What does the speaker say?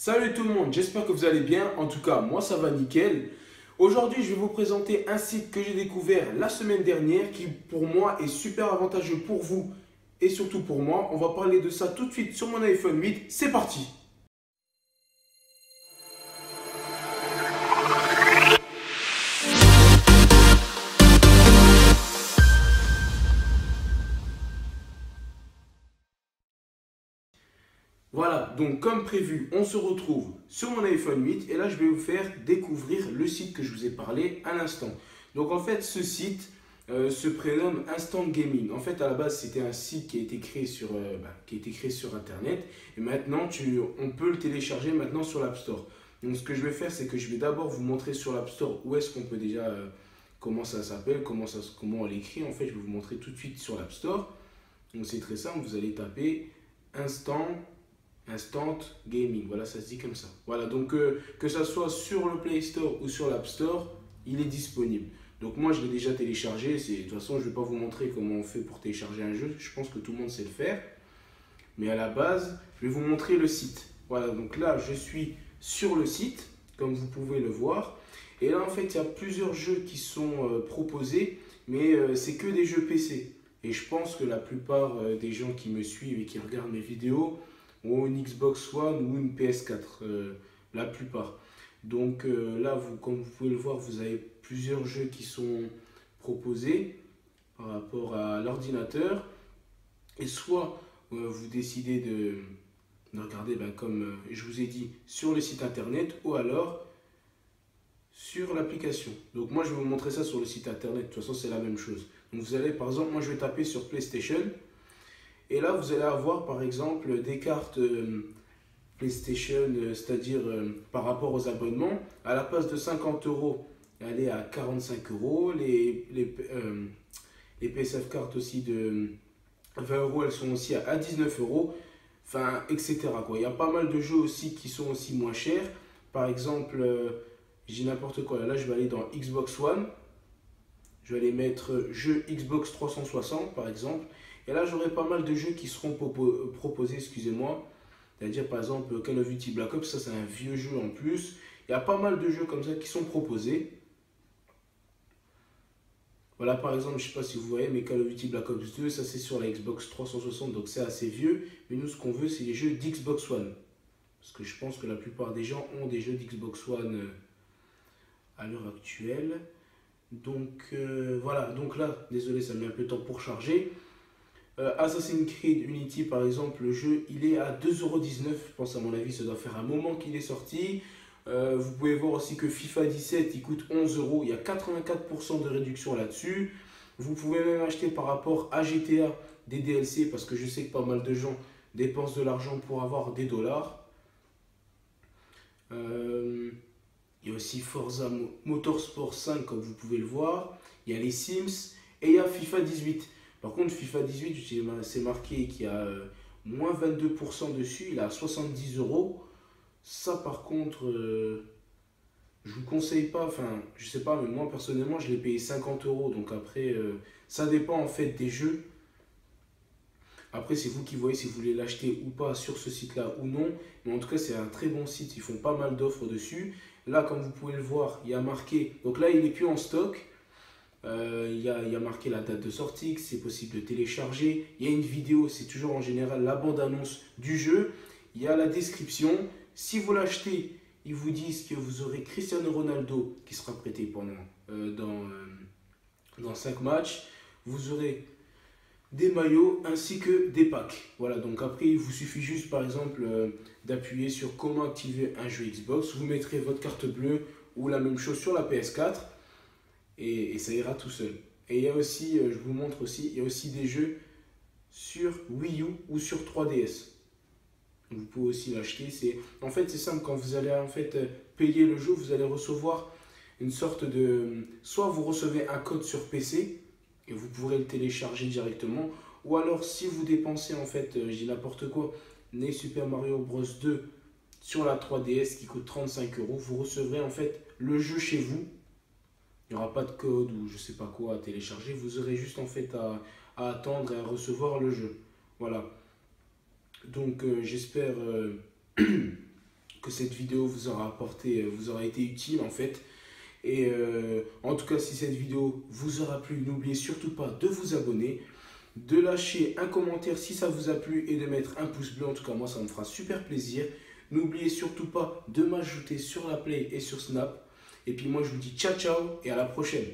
Salut tout le monde, j'espère que vous allez bien. En tout cas, moi ça va nickel. Aujourd'hui, je vais vous présenter un site que j'ai découvert la semaine dernière qui pour moi est super avantageux pour vous et surtout pour moi. On va parler de ça tout de suite sur mon iPhone 8. C'est parti! Voilà, donc comme prévu, on se retrouve sur mon iPhone 8 et là je vais vous faire découvrir le site que je vous ai parlé à l'instant. Donc en fait ce site se prénomme Instant Gaming. En fait à la base c'était un site qui a été créé sur internet et maintenant on peut le télécharger maintenant sur l'App Store. Donc ce que je vais faire c'est que je vais d'abord vous montrer sur l'App Store où est-ce qu'on peut déjà, comment ça s'appelle, comment on l'écrit. En fait je vais vous montrer tout de suite sur l'App Store. Donc c'est très simple, vous allez taper Instant Gaming, voilà, ça se dit comme ça. Voilà, donc que ça soit sur le Play Store ou sur l'App Store, il est disponible. Donc moi, je l'ai déjà téléchargé. De toute façon, je ne vais pas vous montrer comment on fait pour télécharger un jeu. Je pense que tout le monde sait le faire. Mais à la base, je vais vous montrer le site. Voilà, donc là, je suis sur le site, comme vous pouvez le voir. Et là, en fait, il y a plusieurs jeux qui sont proposés, mais c'est que des jeux PC. Et je pense que la plupart des gens qui me suivent et qui regardent mes vidéos ou une Xbox One ou une PS4, la plupart. Donc là, comme vous pouvez le voir, vous avez plusieurs jeux qui sont proposés par rapport à l'ordinateur. Et soit vous décidez de regarder, comme je vous ai dit, sur le site internet ou alors sur l'application. Donc moi, je vais vous montrer ça sur le site internet. De toute façon, c'est la même chose. Donc vous allez, par exemple, moi je vais taper sur PlayStation. Et là, vous allez avoir par exemple des cartes PlayStation, c'est-à-dire par rapport aux abonnements. À la place de 50 euros, elle est à 45 euros. Les PSF cartes aussi de 20 euros, elles sont aussi à 19 euros. Enfin, etc. quoi. Il y a pas mal de jeux aussi qui sont aussi moins chers. Par exemple, j'ai n'importe quoi. Là, je vais aller dans Xbox One. Je vais aller mettre jeu Xbox 360 par exemple. Et là, j'aurai pas mal de jeux qui seront proposés, excusez-moi. C'est-à-dire, par exemple, Call of Duty Black Ops, ça c'est un vieux jeu en plus. Il y a pas mal de jeux comme ça qui sont proposés. Voilà, par exemple, je ne sais pas si vous voyez, mais Call of Duty Black Ops 2, ça c'est sur la Xbox 360, donc c'est assez vieux. Mais nous, ce qu'on veut, c'est les jeux d'Xbox One. Parce que je pense que la plupart des gens ont des jeux d'Xbox One à l'heure actuelle. Donc voilà, donc là, désolé, ça met un peu de temps pour charger. Assassin's Creed Unity, par exemple, le jeu, il est à 2,19 €. Je pense, à mon avis, ça doit faire un moment qu'il est sorti. Vous pouvez voir aussi que FIFA 17, il coûte 11 €. Il y a 84% de réduction là-dessus. Vous pouvez même acheter par rapport à GTA des DLC, parce que je sais que pas mal de gens dépensent de l'argent pour avoir des dollars. Il y a aussi Forza Motorsport 5, comme vous pouvez le voir. Il y a les Sims et il y a FIFA 18. Par contre, FIFA 18, c'est marqué qu'il y a moins 22% dessus. Il est à 70 €. Ça, par contre, je vous conseille pas. Enfin, je sais pas, mais moi, personnellement, je l'ai payé 50 €. Donc après, ça dépend en fait des jeux. Après, c'est vous qui voyez si vous voulez l'acheter ou pas sur ce site-là ou non. Mais en tout cas, c'est un très bon site. Ils font pas mal d'offres dessus. Là, comme vous pouvez le voir, il y a marqué. Donc là, il n'est plus en stock. Il y a marqué la date de sortie, que c'est possible de télécharger. Il y a une vidéo, c'est toujours en général la bande-annonce du jeu. Il y a la description. Si vous l'achetez, ils vous disent que vous aurez Cristiano Ronaldo qui sera prêté dans 5 matchs. Vous aurez des maillots ainsi que des packs. Voilà, donc après, il vous suffit juste par exemple d'appuyer sur comment activer un jeu Xbox. Vous mettrez votre carte bleue ou la même chose sur la PS4 et ça ira tout seul. Et il y a aussi, je vous montre aussi, il y a aussi des jeux sur Wii U ou sur 3DS. Vous pouvez aussi l'acheter. En fait, c'est simple, quand vous allez en fait payer le jeu, vous allez recevoir une sorte de... Soit vous recevez un code sur PC, et vous pourrez le télécharger directement. Ou alors, si vous dépensez, en fait, je dis n'importe quoi, les Super Mario Bros 2 sur la 3DS qui coûte 35 €, vous recevrez en fait le jeu chez vous. Il n'y aura pas de code ou je sais pas quoi à télécharger. Vous aurez juste en fait à attendre et à recevoir le jeu. Voilà. Donc, j'espère que cette vidéo vous aura apporté, vous aura été utile en fait. Et en tout cas, si cette vidéo vous aura plu, n'oubliez surtout pas de vous abonner, de lâcher un commentaire si ça vous a plu et de mettre un pouce bleu. En tout cas, moi, ça me fera super plaisir. N'oubliez surtout pas de m'ajouter sur la Play et sur Snap. Et puis moi, je vous dis ciao, ciao et à la prochaine.